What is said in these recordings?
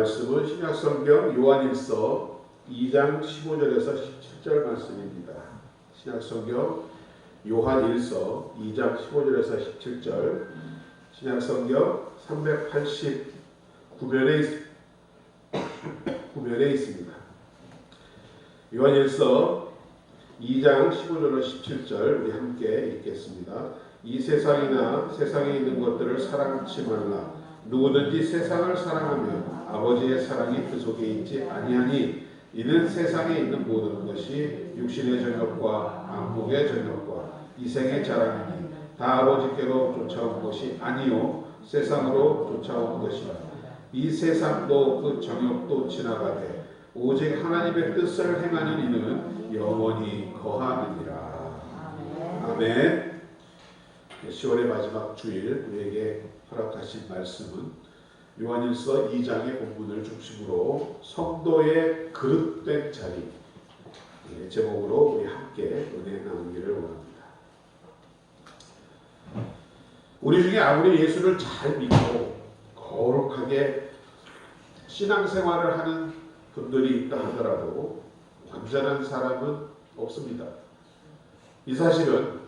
말씀은 신약성경 요한일서 2장 15절에서 17절 말씀입니다. 신약성경 요한일서 2장 15절에서 17절, 신약성경 389면에 있습니다. 요한일서 2장 15절로 17절 우리 함께 읽겠습니다. 이 세상이나 세상에 있는 것들을 사랑치 말라. 누구든지 세상을 사랑하면 아버지의 사랑이 그 속에 있지 아니하니 이는 세상에 있는 모든 것이 육신의 정욕과 안목의 정욕과 이생의 자랑이니 다 아버지께로 쫓아온 것이 아니요 세상으로 쫓아온 것이라. 이 세상도 그 정욕도 지나가되 오직 하나님의 뜻을 행하는 이는 영원히 거하느니라. 아멘. 10월의 마지막 주일 우리에게 허락하신 말씀은 요한일서 2장의 본문을 중심으로 성도의 그릇된 자리 제목으로 우리 함께 은혜 나누기를 원합니다. 우리 중에 아무리 예수를 잘 믿고 거룩하게 신앙생활을 하는 분들이 있다 하더라도 완전한 사람은 없습니다. 이 사실은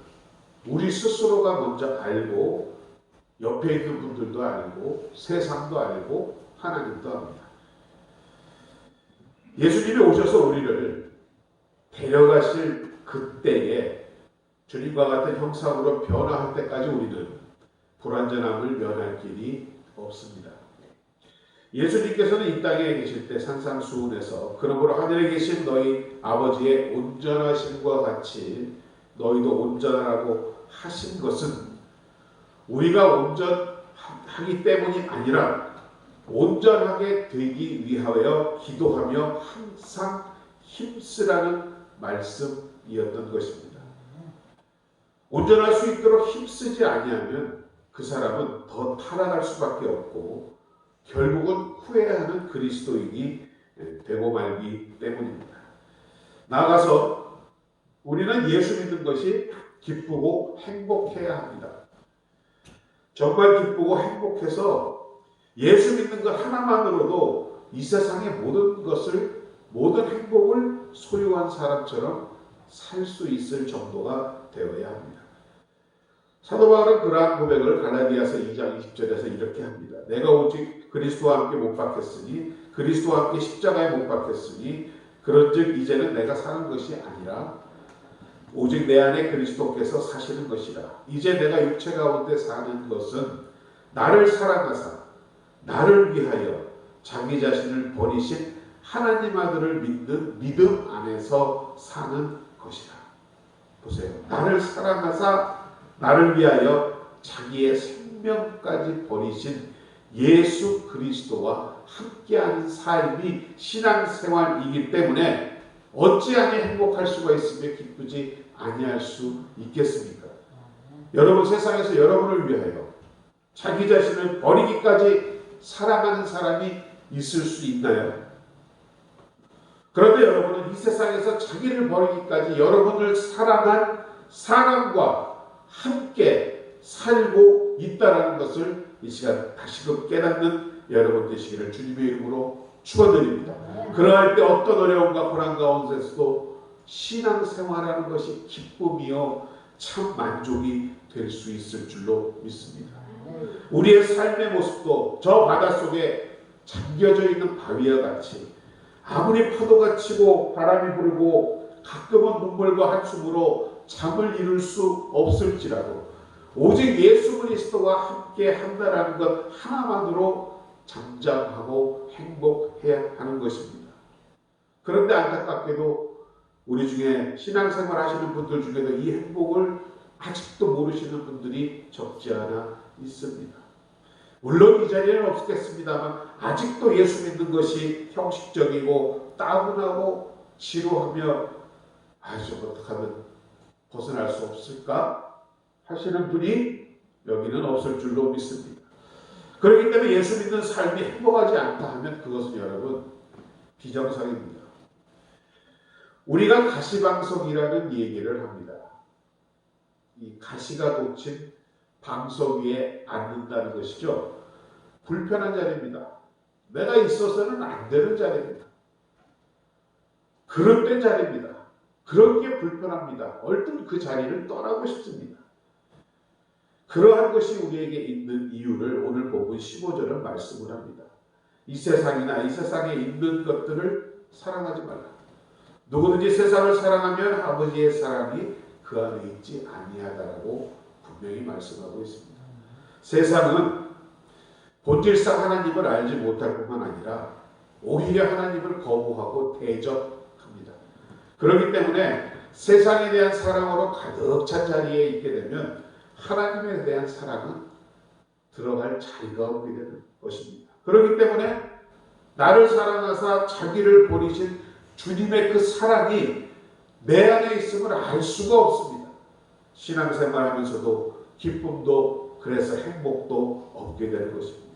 우리 스스로가 먼저 알고 옆에 있는 분들도 알고 세상도 알고 하나님도 압니다. 예수님이 오셔서 우리를 데려가실 그때에 주님과 같은 형상으로 변화할 때까지 우리는 불완전함을 면할 길이 없습니다. 예수님께서는 이 땅에 계실 때 산상수훈에서 그러므로 하늘에 계신 너희 아버지의 온전하심과 같이 너희도 온전하라고 하신 것은 우리가 온전하기 때문이 아니라 온전하게 되기 위하여 기도하며 항상 힘쓰라는 말씀이었던 것입니다. 온전할 수 있도록 힘쓰지 아니하면 그 사람은 더 타락할 수밖에 없고 결국은 후회하는 그리스도인이 되고 말기 때문입니다. 나아가서 우리는 예수 믿는 것이 기쁘고 행복해야 합니다. 정말 기쁘고 행복해서 예수 믿는 것 하나만으로도 이 세상의 모든 행복을 소유한 사람처럼 살 수 있을 정도가 되어야 합니다. 사도 바울은 그러한 고백을 갈라디아서 2장 20절에서 이렇게 합니다. 내가 오직 그리스도와 함께 못 박혔으니 그리스도와 함께 십자가에 못 박혔으니 그런즉 이제는 내가 사는 것이 아니라 오직 내 안에 그리스도께서 사시는 것이라. 이제 내가 육체 가운데 사는 것은 나를 사랑하사 나를 위하여 자기 자신을 버리신 하나님 아들을 믿는 믿음 안에서 사는 것이라. 보세요. 나를 사랑하사 나를 위하여 자기의 생명까지 버리신 예수 그리스도와 함께하는 삶이 신앙생활이기 때문에 어찌하니 행복할 수가 있으며 기쁘지 아니할 수 있겠습니까? 여러분 세상에서 여러분을 위하여 자기 자신을 버리기까지 사랑하는 사람이 있을 수 있나요? 그런데 여러분은 이 세상에서 자기를 버리기까지 여러분을 사랑한 사람과 함께 살고 있다는 것을 이 시간 다시금 깨닫는 여러분 되시기를 주님의 이름으로 축원드립니다. 그러할 때 어떤 어려움과 고난 가운데서도 신앙생활하는 것이 기쁨이요 참 만족이 될 수 있을 줄로 믿습니다. 우리의 삶의 모습도 저 바닷속에 잠겨져 있는 바위와 같이 아무리 파도가 치고 바람이 불고 가끔은 눈물과 한숨으로 잠을 이룰 수 없을지라도 오직 예수 그리스도와 함께 한다라는 것 하나만으로 잠잠하고 행복해야 하는 것입니다. 그런데 안타깝게도 우리 중에 신앙생활 하시는 분들 중에도 이 행복을 아직도 모르시는 분들이 적지 않아 있습니다. 물론 이 자리에는 없겠습니다만 아직도 예수 믿는 것이 형식적이고 따분하고 지루하며 좀 어떻게 하면 벗어날 수 없을까 하시는 분이 여기는 없을 줄로 믿습니다. 그렇기 때문에 예수 믿는 삶이 행복하지 않다 하면 그것은 여러분 비정상입니다. 우리가 가시방석이라는 얘기를 합니다. 이 가시가 돋친 방석 위에 앉는다는 것이죠. 불편한 자리입니다. 내가 있어서는 안 되는 자리입니다. 그릇된 자리입니다. 그런 게 불편합니다. 얼른 그 자리를 떠나고 싶습니다. 그러한 것이 우리에게 있는 이유를 오늘 본문 15절은 말씀을 합니다. 이 세상이나 이 세상에 있는 것들을 사랑하지 말라. 누구든지 세상을 사랑하면 아버지의 사랑이 그 안에 있지 아니하다라고 분명히 말씀하고 있습니다. 세상은 본질상 하나님을 알지 못할 뿐만 아니라 오히려 하나님을 거부하고 대적합니다. 그렇기 때문에 세상에 대한 사랑으로 가득 찬 자리에 있게 되면 하나님에 대한 사랑은 들어갈 자리가 없게 되는 것입니다. 그렇기 때문에 나를 사랑하사 자기를 버리신 주님의 그 사랑이 내 안에 있음을 알 수가 없습니다. 신앙생활 하면서도 기쁨도 그래서 행복도 없게 되는 것입니다.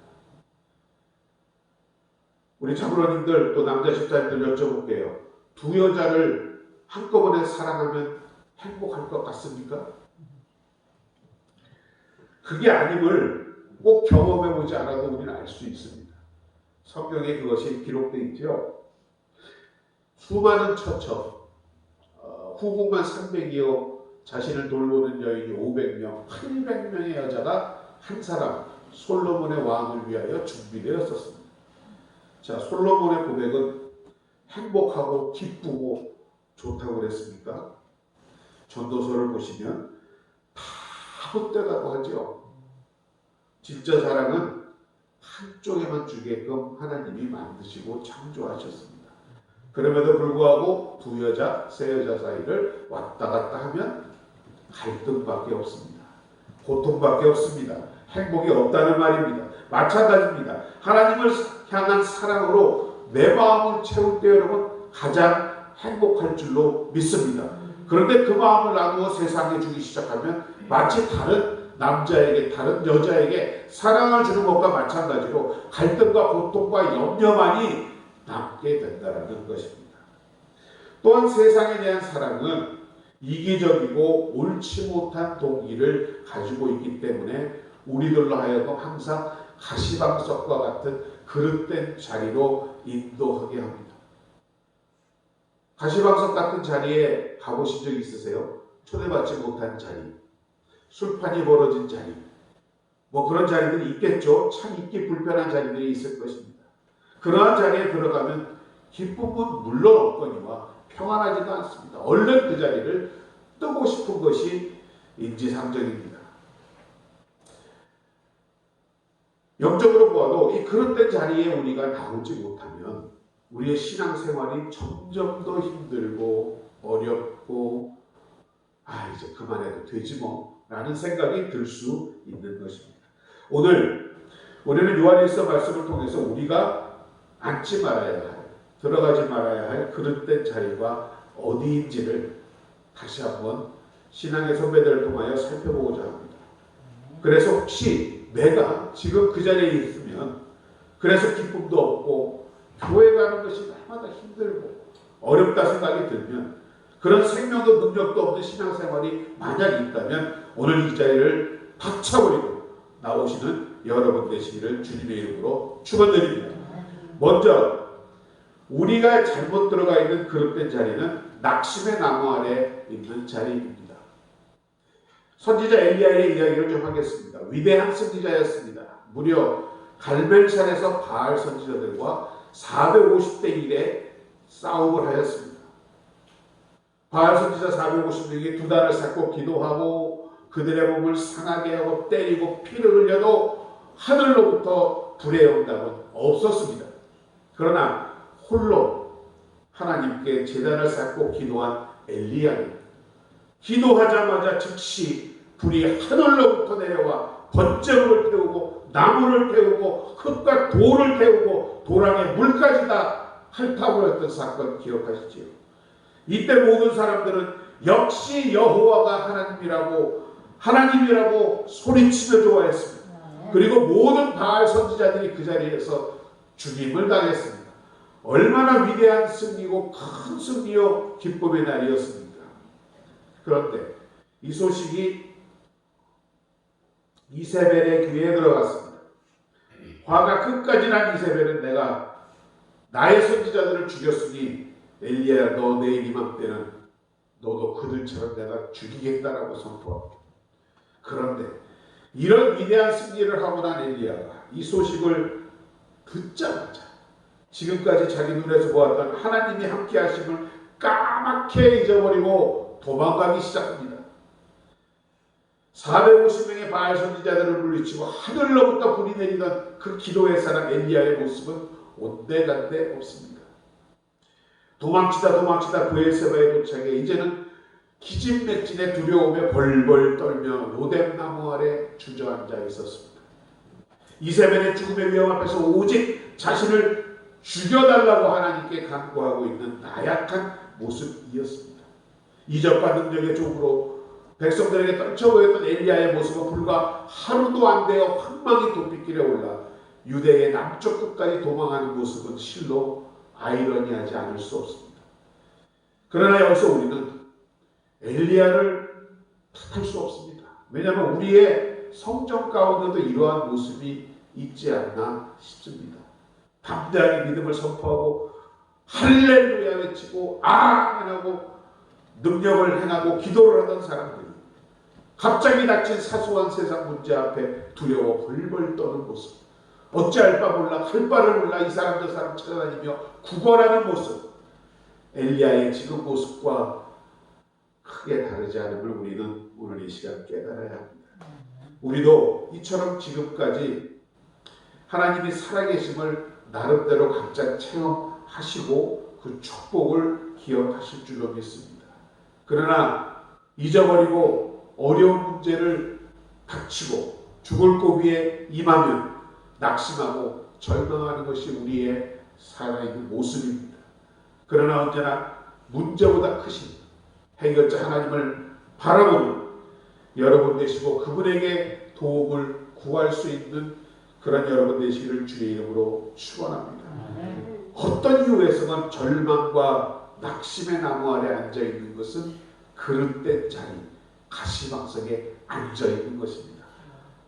우리 자부로님들 또 남자 집사님들 여쭤볼게요. 두 여자를 한꺼번에 사랑하면 행복할 것 같습니까? 그게 아님을 꼭 경험해보지 않아도 우리는 알 수 있습니다. 성경에 그것이 기록되어 있죠. 수많은 처처, 후궁만 300이요 자신을 돌보는 여인이 500명, 800명의 여자가 한 사람 솔로몬의 왕을 위하여 준비되었었습니다. 자, 솔로몬의 고백은 행복하고 기쁘고 좋다고 그랬습니까? 전도서를 보시면 다 헛되다고 하죠. 진짜 사랑은 한쪽에만 주게끔 하나님이 만드시고 창조하셨습니다. 그럼에도 불구하고 두 여자, 세 여자 사이를 왔다 갔다 하면 갈등밖에 없습니다. 고통밖에 없습니다. 행복이 없다는 말입니다. 마찬가지입니다. 하나님을 향한 사랑으로 내 마음을 채울 때 여러분 가장 행복할 줄로 믿습니다. 그런데 그 마음을 나누어 세상에 주기 시작하면 마치 다른 남자에게 다른 여자에게 사랑을 주는 것과 마찬가지로 갈등과 고통과 염려만이 남게 된다는 것입니다. 또한 세상에 대한 사랑은 이기적이고 옳지 못한 동기를 가지고 있기 때문에 우리들로 하여금 항상 가시방석과 같은 그릇된 자리로 인도하게 합니다. 가시방석 같은 자리에 가보신 적 있으세요? 초대받지 못한 자리, 술판이 벌어진 자리, 뭐 그런 자리들이 있겠죠. 참 있기 불편한 자리들이 있을 것입니다. 그러한 자리에 들어가면 기쁨은 물론 없거니와 평안하지도 않습니다. 얼른 그 자리를 뜨고 싶은 것이 인지상정입니다. 영적으로 보아도 이 그릇된 자리에 우리가 나오지 못하면 우리의 신앙생활이 점점 더 힘들고 어렵고 이제 그만해도 되지 뭐 라는 생각이 들 수 있는 것입니다. 오늘 우리는 요한일서 말씀을 통해서 우리가 앉지 말아야 할, 들어가지 말아야 할 그릇된 자리가 어디인지를 다시 한번 신앙의 선배들을 통하여 살펴보고자 합니다. 그래서 혹시 내가 지금 그 자리에 있으면 그래서 기쁨도 없고 교회 가는 것이 날마다 힘들고 어렵다 생각이 들면 그런 생명도 능력도 없는 신앙생활이 만약 있다면 오늘 이 자리를 박차버리고 나오시는 여러분 되시기를 주님의 이름으로 축원드립니다. 먼저 우리가 잘못 들어가 있는 그릇된 자리는 낙심의 나무 아래 있는 자리입니다. 선지자 엘리야의 이야기를 좀 하겠습니다. 위대한 선지자였습니다. 무려 갈멜산에서 바알 선지자들과 450대 1의 싸움을 하였습니다. 바알 선지자 450명이 두 달을 쌓고 기도하고 그들의 몸을 상하게 하고 때리고 피를 흘려도 하늘로부터 불의 응답은 없었습니다. 그러나 홀로 하나님께 제단을 쌓고 기도한 엘리야는 기도하자마자 즉시 불이 하늘로부터 내려와 번제물을 태우고 나무를 태우고 흙과 돌을 태우고 도랑에 물까지 다 핥아버렸던 했던 사건 기억하시지요? 이때 모든 사람들은 역시 여호와가 하나님이라고 소리치며 좋아했습니다. 그리고 모든 바알 선지자들이 그 자리에서 죽임을 당했습니다. 얼마나 위대한 승리고 큰 승리요 기쁨의 날이었습니까? 그런데 이 소식이 이세벨의 귀에 들어갔습니다. 화가 끝까지 난 이세벨은 내가 나의 선지자들을 죽였으니 엘리야 너 내일 이맘때는 너도 그들처럼 내가 죽이겠다라고 선포합니다. 그런데 이런 위대한 승리를 하고 난 엘리야가 이 소식을 듣자마자 지금까지 자기 눈에서 보았던 하나님이 함께 하심을 까맣게 잊어버리고 도망가기 시작합니다. 450명의 바알 선지자들을 물리치고 하늘로부터 불이 내리던 그 기도의 사람 엘리야의 모습은 온데간데 없습니다. 도망치다 브엘세바에 도착해 이제는 기진맥진의 두려움에 벌벌 떨며 로뎀나무 아래 주저앉아 있었습니다. 이세벨의 죽음의 위험 앞에서 오직 자신을 죽여달라고 하나님께 간구하고 있는 나약한 모습이었습니다. 이적과 능력의 종으로 백성들에게 떨쳐 보였던 엘리야의 모습은 불과 하루도 안 되어 황망히 도피길에 올라 유대의 남쪽 끝까지 도망하는 모습은 실로 아이러니하지 않을 수 없습니다. 그러나 여기서 우리는 엘리야를 탓할 수 없습니다. 왜냐하면 우리의 성정 가운데도 이러한 모습이 있지 않나 싶습니다. 담대하게 믿음을 선포하고 할렐루야 외치고 아멘하고 능력을 행하고 기도를 하던 사람들이 갑자기 닥친 사소한 세상 문제 앞에 두려워 벌벌 떠는 모습, 어찌할 바 몰라 할 바를 몰라 이 사람 저 사람 찾아다니며 구걸하는 모습, 엘리야의 지금 모습과 크게 다르지 않음을 우리는 오늘 이 시간 깨달아야 합니다. 우리도 이처럼 지금까지 하나님이 살아계심을 나름대로 각자 체험하시고 그 축복을 기억하실 줄로 믿습니다. 그러나 잊어버리고 어려운 문제를 닥치고 죽을 고비에 임하면 낙심하고 절망하는 것이 우리의 살아있는 모습입니다. 그러나 언제나 문제보다 크신 해결자 하나님을 바라보는 여러분 되시고 그분에게 도움을 구할 수 있는 그런 여러분 되시기를 주의 이름으로 축원합니다. 어떤 이유에서는 절망과 낙심의 나무 아래 앉아있는 것은 그릇된 자리, 가시방석에 앉아있는 것입니다.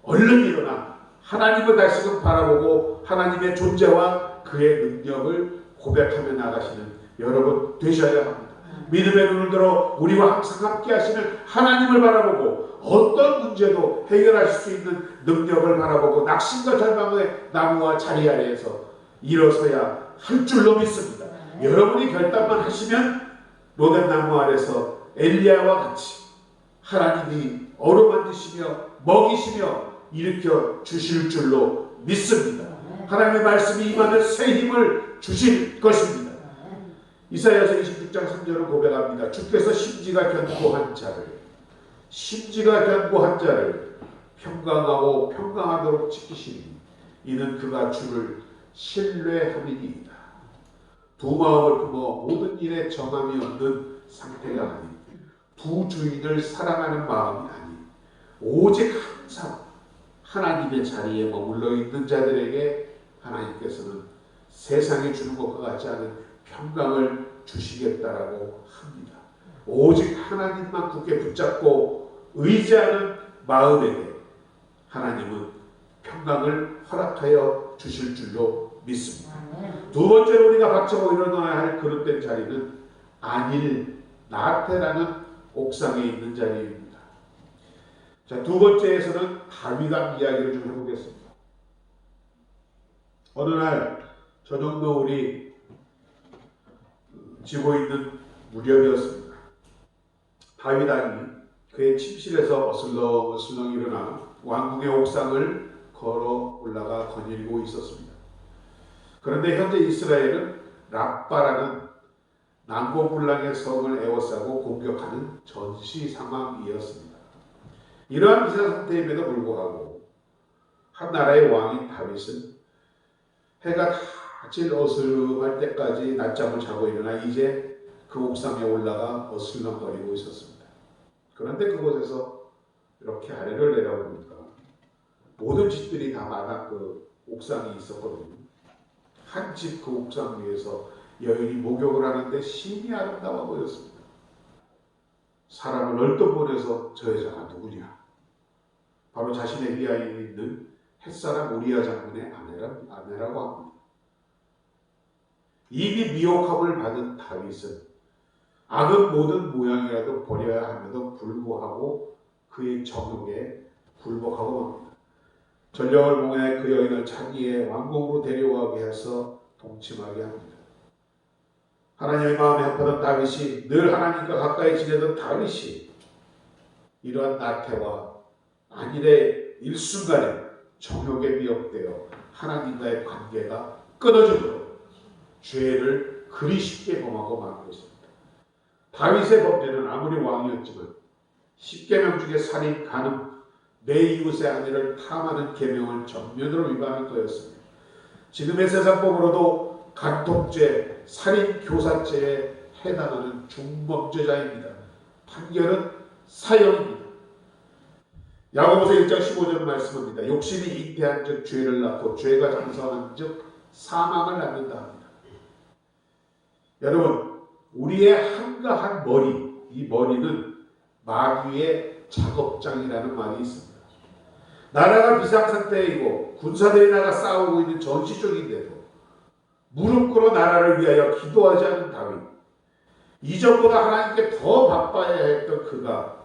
얼른 일어나 하나님을 다시금 바라보고 하나님의 존재와 그의 능력을 고백하며 나가시는 여러분 되셔야 합니다. 믿음의 눈을 들어 우리와 항상 함께 하시는 하나님을 바라보고 어떤 문제도 해결하실 수 있는 능력을 바라보고 낙심과 절망의 나무와 자리 아래에서 일어서야 할 줄로 믿습니다. 여러분이 결단만 하시면 로뎀나무 아래서 엘리야와 같이 하나님이 어루만지시며 먹이시며 일으켜 주실 줄로 믿습니다. 하나님의 말씀이 임하면 새 힘을 주실 것입니다. 이사야서 26장 3절을 고백합니다. 주께서 심지가 견고한 자를 평강하고 평강하도록 지키시니 이는 그가 주를 신뢰함이니이다. 두 마음을 품어 모든 일에 정함이 없는 상태가 아닌 두 주인을 사랑하는 마음이 아닌 오직 항상 하나님의 자리에 머물러 있는 자들에게 하나님께서는 세상에 주는 것과 같지 않은 평강을 주시겠다라고 합니다. 오직 하나님만 굳게 붙잡고 의지하는 마음에게 하나님은 평강을 허락하여 주실 줄로 믿습니다. 두 번째로 우리가 박차고 일어나야 할 그릇된 자리는 안일 나테라는 옥상에 있는 자리입니다. 자, 두 번째에서는 다윗왕 이야기를 좀 해보겠습니다. 어느 날 저녁 노을이 지고 있는 무렵이었습니다. 다윗왕이 그의 침실에서 어슬렁어슬렁 일어나 왕궁의 옥상을 걸어 올라가 거닐고 있었습니다. 그런데 현재 이스라엘은 랍바라는 난고불락의 성을 에워싸고 공격하는 전시 상황이었습니다. 이러한 비상 상태임에도 불구하고 한 나라의 왕인 다윗은 해가 다 질 어슬렁할 때까지 낮잠을 자고 일어나 이제 그 옥상에 올라가 어슬렁거리고 있었습니다. 그런데 그곳에서 이렇게 아래를 내려보니까 모든 집들이 다 마당 그 옥상이 있었거든요. 한 집 그 옥상 위에서 여인이 목욕을 하는데 심히 아름다워 보였습니다. 사람을 얼뜻 보내서 저 여자가 누구냐? 바로 자신의 위하에 있는 햇사람 우리아 장군의 아내라고 합니다. 이미 미혹함을 받은 다윗은 악은 모든 모양이라도 버려야 함에도 불구하고 그의 정욕에 굴복하고 맙니다. 전령을 봉해 그 여인을 자기의 왕궁으로 데려가게 해서 동침하게 합니다. 하나님의 마음에 합하던 다윗이, 늘 하나님과 가까이 지내던 다윗이 이러한 나태와 안일의 일순간에 정욕에 미혹되어 하나님과의 관계가 끊어지도록 죄를 그리 쉽게 범하고 만 것입니다. 다윗의 범죄는 아무리 왕이었지만 10계명 중에 살인, 간음, 내 이웃의 아내를 탐하는 계명을 전면으로 위반한 거였습니다. 지금의 세상법으로도 간통죄, 살인, 교사죄에 해당하는 중범죄자입니다. 판결은 사형입니다. 야고보서 1장 15절은 말씀합니다. 욕심이 잉태한 즉 죄를 낳고 죄가 장성한 즉 사망을 낳는다 합니다. 여러분, 우리의 한가한 머리, 이 머리는 마귀의 작업장이라는 말이 있습니다. 나라가 비상상태이고 군사들이 나가 싸우고 있는 전시 쪽인데도 무릎 꿇어 나라를 위하여 기도하지 않은 다윗, 이전보다 하나님께 더 바빠야 했던 그가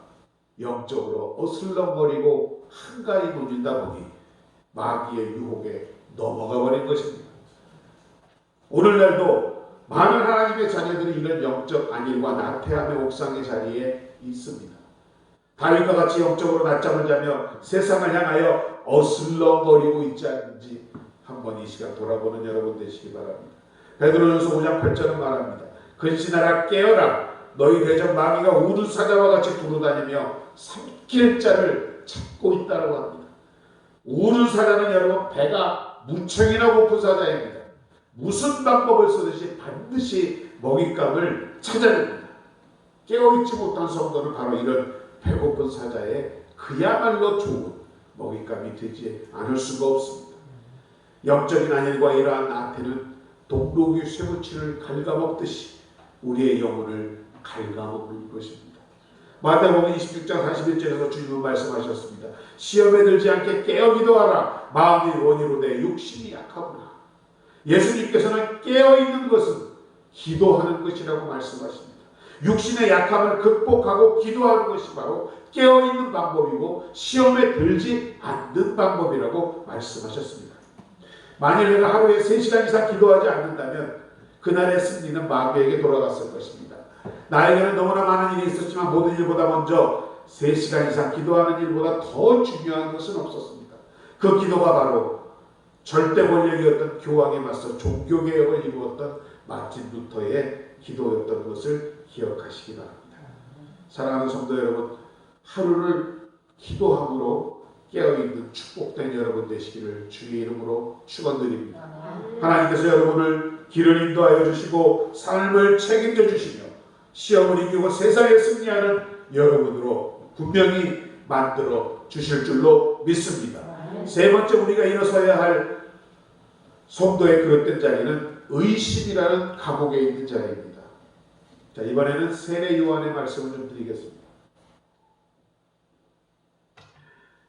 영적으로 어슬렁거리고 한가히 논리다 보니 마귀의 유혹에 넘어가 버린 것입니다. 오늘날도 많은 하나님의 자녀들이 이런 영적 안일과 나태함의 옥상의 자리에 있습니다. 다윗과 같이 영적으로 낮잠을 자며 세상을 향하여 어슬렁거리고 있지 않는지 한번 이 시간 돌아보는 여러분 되시기 바랍니다. 베드로전서 5장 8절은 말합니다. 근신하라 깨어라 너희 대적 마귀가 우는 사자와 같이 두루다니며 삼킬 자를 찾고 있다고 합니다. 우는 사자는 여러분 배가 무척이나 고픈 사자입니다. 무슨 방법을 쓰듯이 반드시 먹잇감을 찾아냅니다. 깨어있지 못한 성도는 바로 이런 배고픈 사자에 그야말로 좋은 먹잇감이 되지 않을 수가 없습니다. 영적인 안일과 이러한 나태는 동록이 쇠붙이를 갉아먹듯이 우리의 영혼을 갉아먹는 것입니다. 마태복음 26장 41절에서 주님은 말씀하셨습니다. 시험에 들지 않게 깨어 기도하라. 마음이 원이로 내 육신이 약하구나. 예수님께서는 깨어있는 것은 기도하는 것이라고 말씀하십니다. 육신의 약함을 극복하고 기도하는 것이 바로 깨어있는 방법이고 시험에 들지 않는 방법이라고 말씀하셨습니다. 만일 내가 하루에 3시간 이상 기도하지 않는다면 그날의 승리는 마귀에게 돌아갔을 것입니다. 나에게는 너무나 많은 일이 있었지만 모든 일보다 먼저 3시간 이상 기도하는 일보다 더 중요한 것은 없었습니다. 그 기도가 바로 절대 권력이었던 교황에 맞서 종교개혁을 이루었던 마틴 루터의 기도였던 것을 기억하시기 바랍니다. 사랑하는 성도 여러분, 하루를 기도함으로 깨어있는 축복된 여러분 되시기를 주의 이름으로 축원드립니다. 하나님께서 여러분을 길을 인도하여 주시고 삶을 책임져 주시며 시험을 이기고 세상에 승리하는 여러분으로 분명히 만들어 주실 줄로 믿습니다. 세 번째 우리가 일어서야 할 성도의 그릇된 자리는 의심이라는 감옥에 있는 자리입니다. 자, 이번에는 세례 요한의 말씀을 좀 드리겠습니다.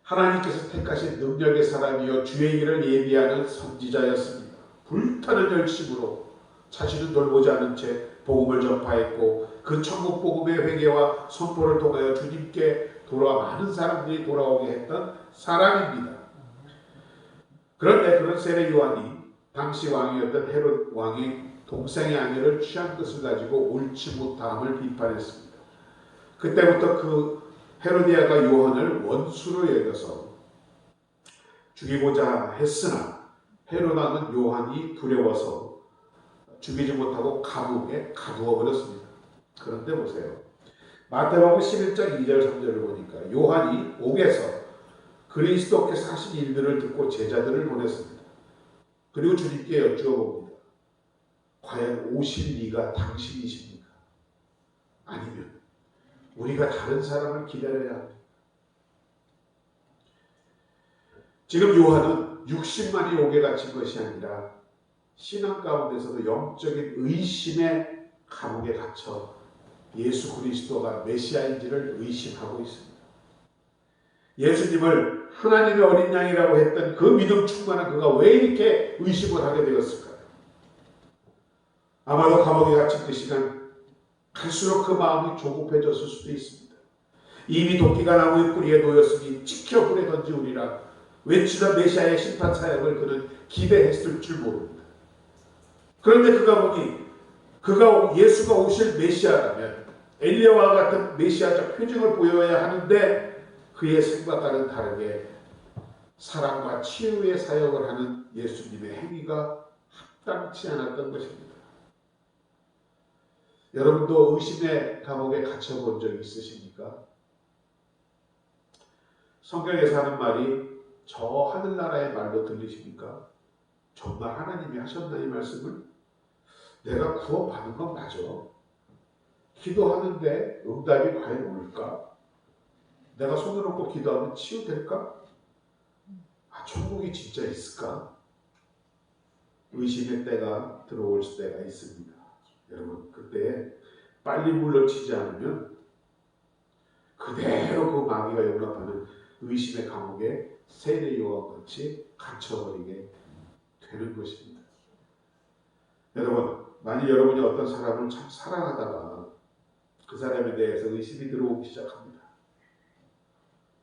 하나님께서 택하신 능력의 사람이여 주의 일을 예비하는 선지자였습니다. 불타는 열심으로 자신은 돌보지 않은 채 복음을 전파했고 그 천국 복음의 회개와 선포를 통하여 주님께 많은 사람들이 돌아오게 했던 사람입니다. 그런데 그런 세례 요한이 당시 왕이었던 헤롯 왕이 동생의 아내를 취한 것을 가지고 옳지 못함을 비판했습니다. 그때부터 그 헤로디아가 요한을 원수로 여겨서 죽이고자 했으나 헤롯 왕은 요한이 두려워서 죽이지 못하고 감옥에 가두어 버렸습니다. 그런데 보세요. 마태복음 11장 2절 3절을 보니까 요한이 옥에서 그리스도께서 하신 일들을 듣고 제자들을 보냈습니다. 그리고 주님께 여쭈어봅니다. 과연 오실 이가 당신이십니까? 아니면 우리가 다른 사람을 기다려야 합니다. 지금 요한은 육신만이 옥에 갇힌 것이 아니라 신앙 가운데서도 영적인 의심의 감옥에 갇혀 예수 그리스도가 메시아인지를 의심하고 있습니다. 예수님을 하나님의 어린 양이라고 했던 그 믿음 충만한 그가 왜 이렇게 의심을 하게 되었을까요? 아마도 감옥에 갇힌 그 시간 갈수록 그 마음이 조급해졌을 수도 있습니다. 이미 도끼가 나무의 뿌리에 놓였으니 지켜 불에 던지우리라 외치던 메시아의 심판 사역을 그는 기대했을 줄 모릅니다. 그런데 그가 보니 그가 예수가 오실 메시아라면 엘리야와 같은 메시아적 표징을 보여야 하는데 그의 생각과는 다르게 사랑과 치유의 사역을 하는 예수님의 행위가 합당치 않았던 것입니다. 여러분도 의심의 감옥에 갇혀본 적 있으십니까? 성경에서 하는 말이 저 하늘나라의 말로 들리십니까? 정말 하나님이 하셨나 이 말씀을? 내가 구원받은 건 맞아. 기도하는데 응답이 과연 올까? 내가 손을 얹고 기도하면 치유될까? 천국이 진짜 있을까? 의심의 때가 들어올 때가 있습니다. 여러분 그때 빨리 물러치지 않으면 그대로 그 마귀가 용납하는 의심의 감옥에 세례요한과 같이 갇혀버리게 되는 것입니다. 여러분 만일 여러분이 어떤 사람을 참 사랑하다가 그 사람에 대해서 의심이 들어오기 시작합니다.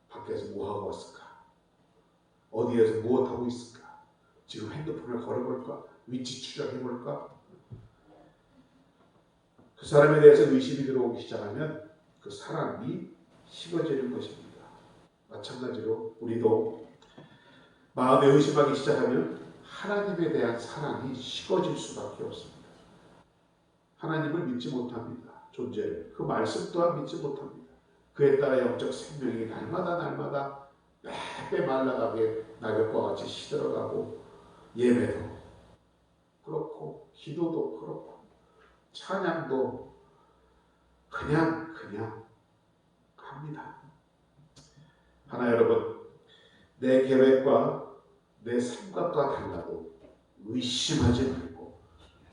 밖에서 뭐하고 왔을까? 어디에서 무엇하고 있을까? 지금 핸드폰을 걸어볼까? 위치 추적해볼까? 그 사람에 대해서 의심이 들어오기 시작하면 그 사람이 식어지는 것입니다. 마찬가지로 우리도 마음에 의심하기 시작하면 하나님에 대한 사랑이 식어질 수밖에 없습니다. 하나님을 믿지 못합니다. 존재를. 그 말씀 또한 믿지 못합니다. 그에 따라 영적 생명이 날마다 빼빼 말라가게 낙엽과 같이 시들어가고 예배도 그렇고 기도도 그렇고 찬양도 그냥 합니다. 하나 여러분 내 계획과 내 생각과 달라도 의심하지 말고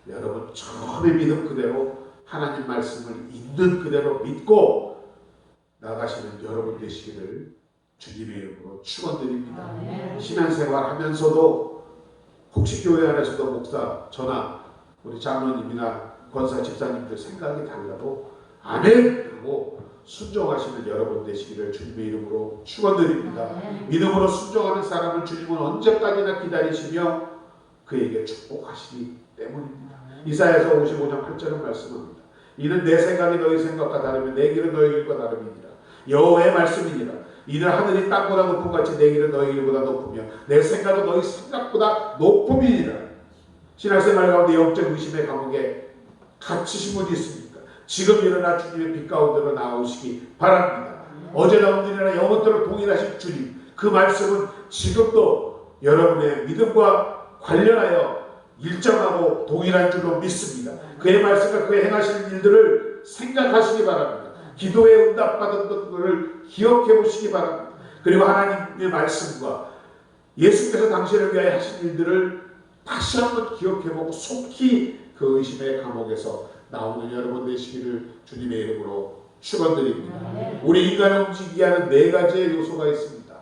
여러분 처음에 믿음 그대로 하나님 말씀을 있는 그대로 믿고 나가시는 여러분 되시기를 주님의 이름으로 축원드립니다. 신앙생활 하면서도 혹시 교회 안에서도 목사, 저나 우리 장로님이나 권사, 집사님들 생각이 달라도 아멘 하고 순종하시는 여러분 되시기를 주님의 이름으로 축원드립니다. 믿음으로 순종하는 사람을 주님은 언제까지나 기다리시며 그에게 축복하시기 때문입니다. 이사야서 55장 8절은 말씀합니다. 이는 내 생각이 너희 생각과 다르며 내 길은 너희 길과 다름이니라. 여호와의 말씀이니라. 이는 하늘이 땅보다 높은 같이 내 길은 너희 길보다 높으며 내 생각은 너희 생각보다 높음이니라. 신앙생활 가운데 영적 의심의 감옥에 갇히신 분이 있습니까? 지금 일어나 주님의 빛 가운데로 나오시기 바랍니다. 어제나 오늘이나 영원토록 동일하신 주님, 그 말씀은 지금도 여러분의 믿음과 관련하여 일정하고 동일한 줄로 믿습니다. 그의 말씀과 그의 행하시는 일들을 생각하시기 바랍니다. 기도에 응답받은 것들을 기억해 보시기 바랍니다. 그리고 하나님의 말씀과 예수께서 당신을 위하여 하신 일들을 다시 한번 기억해 보고 속히 그 의심의 감옥에서 나오는 여러분 되시기를 주님의 이름으로 축원드립니다. 우리 인간을 움직이게 하는 네 가지의 요소가 있습니다.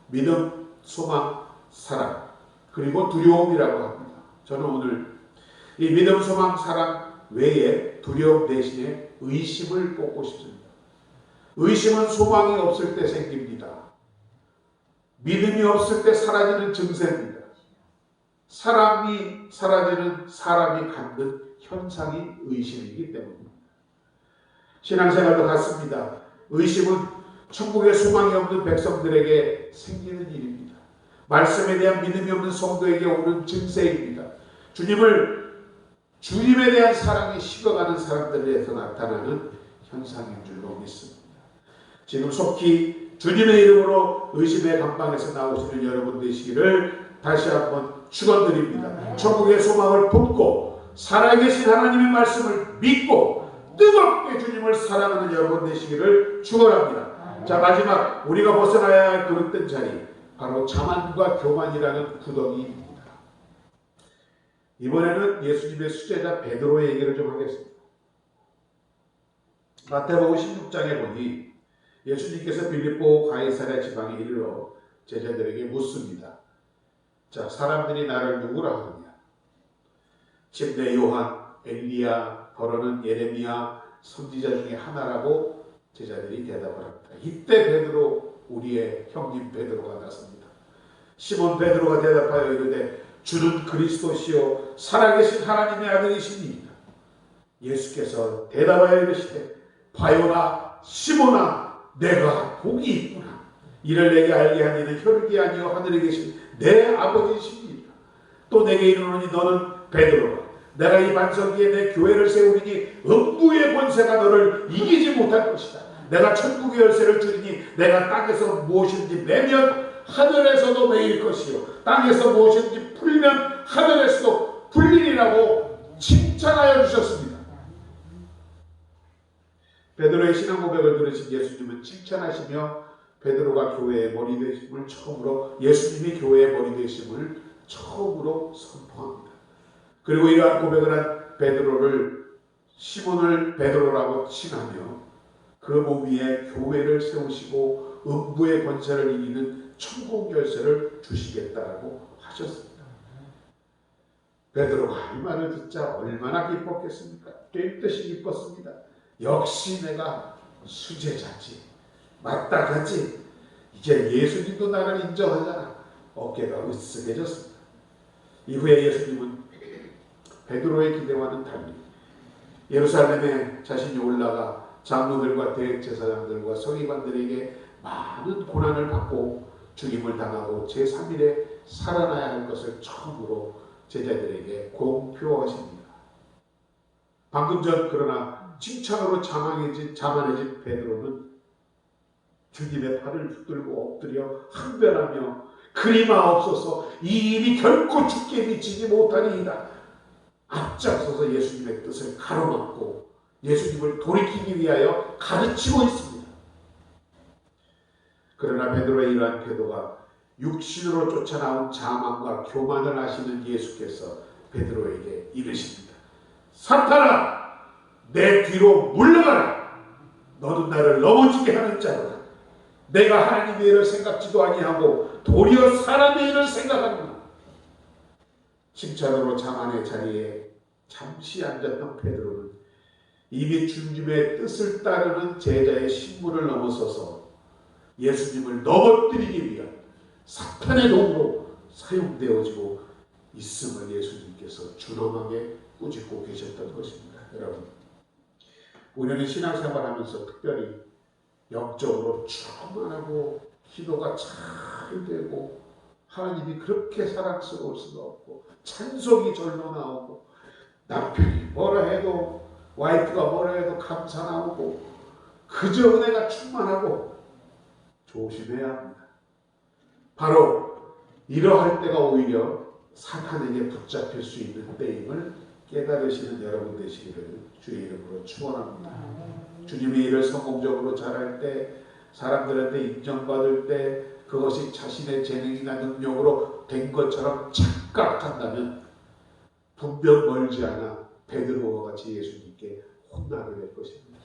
믿음, 소망, 사랑, 그리고 두려움이라고 합니다. 저는 오늘 이 믿음, 소망, 사랑 외에 두려움 대신에 의심을 꼽고 싶습니다. 의심은 소망이 없을 때 생깁니다. 믿음이 없을 때 사라지는 증세입니다. 사랑이 사라지는 사람이 갖는 현상이 의심이기 때문입니다. 신앙생활도 같습니다. 의심은 천국에 소망이 없는 백성들에게 생기는 일입니다. 말씀에 대한 믿음이 없는 성도에게 오는 증세입니다. 주님에 대한 사랑이 식어가는 사람들에서 나타나는 현상인 줄로 믿습니다. 지금 속히 주님의 이름으로 의심의 감방에서 나오시는 여러분 되시기를 다시 한번 축원드립니다. 천국의 소망을 품고 살아계신 하나님의 말씀을 믿고 뜨겁게 주님을 사랑하는 여러분 되시기를 축원합니다. 자, 마지막 우리가 벗어나야 할 그릇된 자리, 바로 자만과 교만이라는 구덩이입니다. 이번에는 예수님의 수제자 베드로의 얘기를 좀 하겠습니다. 마태복음 16장에 보니 예수님께서 빌립보 가이사랴 지방에 이르러 제자들에게 묻습니다. 자, 사람들이 나를 누구라 하느냐? 침례 요한, 엘리야, 더러는 예레미야, 선지자 중에 하나라고 제자들이 대답을 합니다. 이때 베드로, 우리의 형님 베드로가 나섭니다. 시몬 베드로가 대답하여 이르되 주는 그리스도시요 살아계신 하나님의 아들이십니다. 예수께서 대답하여 이르시되 바요나 시몬아 내가 복이 있구나. 이를 내게 알게 한 이는 혈육이 아니요 하늘에 계신 내 아버지십니다. 또 내게 이르노니 너는 베드로라. 내가 이 반석 위에 내 교회를 세우리니 음부의 권세가 너를 이기지 못할 것이다. 내가 천국의 열쇠를 주리니 내가 땅에서 무엇인지 매면 하늘에서도 매일 것이요 땅에서 무엇인지 풀면 하늘에서도 풀리리라고 칭찬하여 주셨습니다. 베드로의 신앙 고백을 들으신 예수님은 칭찬하시며 베드로가 교회의 머리 되심을 처음으로, 예수님이 교회의 머리 되심을 처음으로 선포합니다. 그리고 이러한 고백을 한 베드로를, 시몬을 베드로라고 칭하며 그 몸 위에 교회를 세우시고 음부의 권세를 이기는 천국 열쇠를 주시겠다라고 하셨습니다. 베드로가 이 말을 듣자 얼마나 기뻤겠습니까? 뛸 듯이 기뻤습니다. 역시 내가 수제자지, 마땅하지. 이제 예수님도 나를 인정하잖아. 어깨가 으쓱해졌습니다. 이후에 예수님은 베드로의 기대와는 달리 예루살렘에 자신이 올라가 장로들과 대제사장들과 서기관들에게 많은 고난을 받고 죽임을 당하고 제3일에 살아나야 할 것을 처음으로 제자들에게 공표하십니다. 방금 전 그러나 칭찬으로 자만해진 베드로는 주님의 팔을 붙들고 엎드려 항변하며 그리마옵소서, 이 일이 결코 주께 미치지 못하니이다. 앞장서서 예수님의 뜻을 가로막고 예수님을 돌이키기 위하여 가르치고 있습니다. 그러나 베드로의 이러한 태도가 육신으로 쫓아나온 자만과 교만을 아시는 예수께서 베드로에게 이르십니다. 사탄아, 내 뒤로 물러가라. 너는 나를 넘어지게 하는 자로다. 내가 하나님의 일을 생각지도 아니하고 도리어 사람의 일을 생각하는구나. 칭찬으로 자만의 자리에 잠시 앉았던 베드로는 이미 주님의 뜻을 따르는 제자의 신분을 넘어서서 예수님을 넘어뜨리기 위한 사탄의 도구로 사용되어지고 있음을 예수님께서 준엄하게 꾸짖고 계셨던 것입니다. 여러분, 우리는 신앙생활하면서 특별히 영적으로 충만하고 기도가 잘 되고 하나님이 그렇게 사랑스러울 수가 없고 찬송이 절로 나오고 남편이 뭐라 해도 와이프가 뭐라 해도 감사 나오고 그저 은혜가 충만하고 조심해야 합니다. 바로 이러할 때가 오히려 사탄에게 붙잡힐 수 있는 때임을 깨달으시는 여러분 되시기를 주의 이름으로 축원합니다. 주님의 일을 성공적으로 잘할 때, 사람들한테 인정받을 때 그것이 자신의 재능이나 능력으로 된 것처럼 착각한다면 분명 멀지 않아 베드로와 같이 예수님께 혼나게 될 것입니다.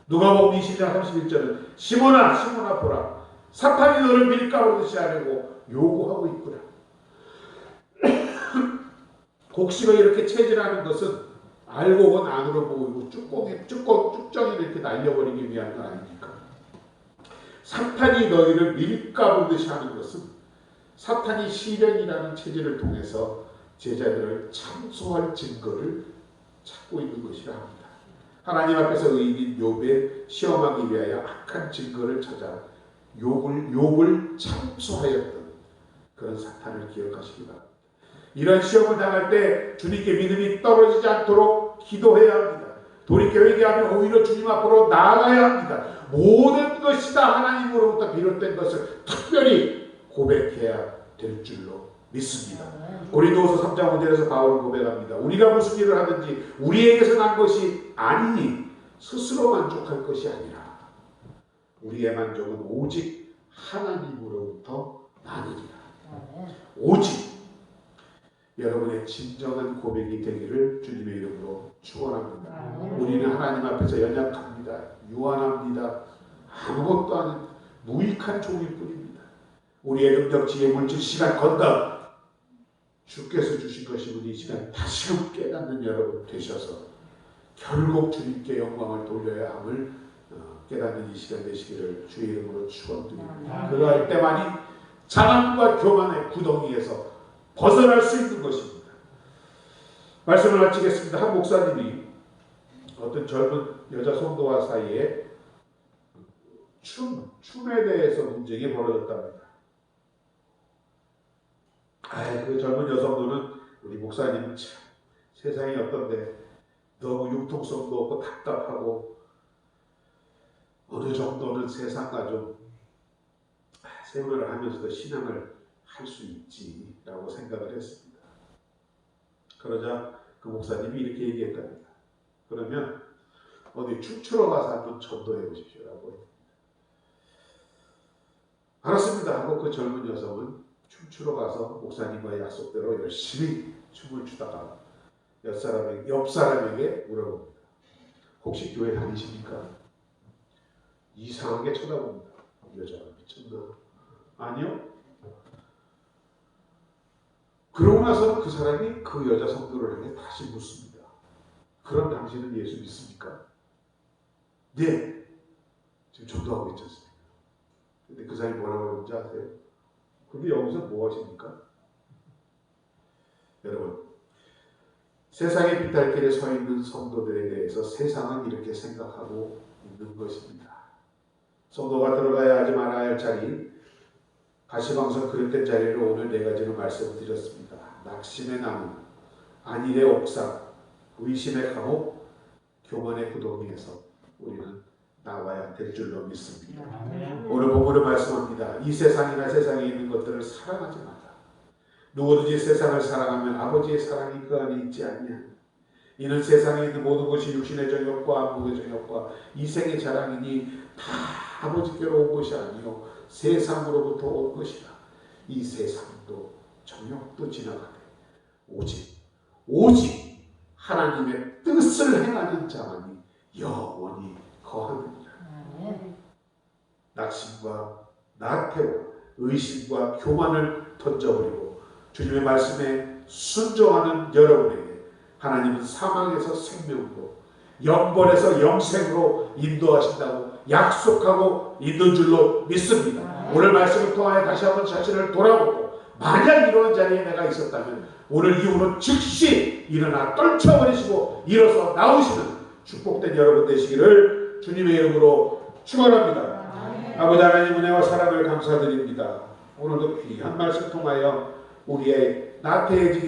누가복음 20장 31절은 시몬아 시몬아 보라, 사탄이 너를 밀가루듯이 하려고 요구하고 있구나. 곡식을 이렇게 채질하는 것은 알고 본 안으로 보이고 쭉정이를 이렇게 날려버리기 위한 거 아닙니까? 사탄이 너희를 밀가루듯이 하는 것은 사탄이 시련이라는 체질을 통해서 제자들을 참소할 증거를 찾고 있는 것이라 합니다. 하나님 앞에서 의인인 욥을 시험하기 위하여 악한 증거를 찾아 욥을 참소하였던 그런 사탄을 기억하시기 바랍니다. 이런 시험을 당할 때 주님께 믿음이 떨어지지 않도록 기도해야 합니다. 돌이켜 회개하며 오히려 주님 앞으로 나아가야 합니다. 모든 것이 다 하나님으로부터 비롯된 것을 특별히 고백해야 될 줄로 믿습니다. 고린도후서 3장 5절에서 바울은 고백합니다. 우리가 무슨 일을 하든지 우리에게서 난 것이 아니니 스스로 만족할 것이 아니라 우리의 만족은 오직 하나님으로부터 나느니라. 오직 여러분의 진정한 고백이 되기를 주님의 이름으로 축원합니다. 우리는 하나님 앞에서 연약합니다. 유한합니다. 아무것도 아닌 무익한 종일 뿐입니다. 우리의 능력, 지혜, 물질, 시간, 건강 주께서 주신 것이면 이 시간 다시금 깨닫는 여러분 되셔서 결국 주님께 영광을 돌려야 함을 깨닫는 이 시간 되시기를 주의 이름으로 축원드립니다. 그러할 때만이 자만과 교만의 구덩이에서 벗어날 수 있는 것입니다. 말씀을 마치겠습니다. 한 목사님이 어떤 젊은 여자 성도와 사이에 춤에 대해서 분쟁이 벌어졌답니다. 그 젊은 여성도는 우리 목사님은 참 세상이 어떤데 너무 융통성도 없고 답답하고 어느 정도는 세상과 좀 생활을 하면서도 신앙을 할 수 있지라고 생각을 했습니다. 그러자 그 목사님이 이렇게 얘기했답니다. 그러면 어디 춤추러 가서 한번 전도해 보십시오라고. 알았습니다 하고 그 젊은 여성은 춤추러 가서 목사님과의 약속대로 열심히 춤을 추다가 옆 사람에게 물어봅니다. 혹시 교회 다니십니까? 이상하게 쳐다봅니다. 여자가 미쳤나? 아니요. 그러고 나서 그 사람이 그 여자 성도를 향해 다시 묻습니다. 그럼 당신은 예수 믿습니까? 네. 지금 전도하고 있지 않습니까? 근데 그 사람이 뭐라고 그러는지 아세요? 근데 여기서 뭐 하십니까? 여러분, 세상의 비탈길에 서 있는 성도들에 대해서 세상은 이렇게 생각하고 있는 것입니다. 성도가 들어가야 하지 말아야 할 자리, 가시방석 그릇된 자리를 오늘 네 가지로 말씀을 드렸습니다. 낙심의 나무, 안일의 옥상, 의심의 감옥, 교만의 구덩이에서 우리는 나와야 될 줄로 믿습니다. 오늘 본문을 말씀합니다. 이 세상이나 세상에 있는 것들을 사랑하지 마라. 누구든지 세상을 사랑하면 아버지의 사랑이 그 안에 있지 않냐. 이는 세상에 있는 모든 것이 육신의 정욕과 안목의 정욕과 이생의 자랑이니 다 아버지께로 온 것이 아니요 세상으로부터 온 것이라. 이 세상도 정욕도 지나가되 오직 하나님의 뜻을 행하는 자만이 영원히 거하느니라. 낙심과 나태와 의심과 교만을 던져버리고 주님의 말씀에 순종하는 여러분에게 하나님은 사망에서 생명으로 영벌에서 영생으로 인도하신다고 약속하고 있는 줄로 믿습니다. 오늘 말씀을 통하여 다시 한번 자신을 돌아보고 만약 이런 자리에 내가 있었다면 오늘 이후로 즉시 일어나 떨쳐버리시고 일어서 나오시는 축복된 여러분 되시기를 주님의 이름으로 축원합니다. 아버지 하나님 은혜와 사랑을 감사드립니다. 오늘도 귀한 말씀 통하여 우리의 나태해지기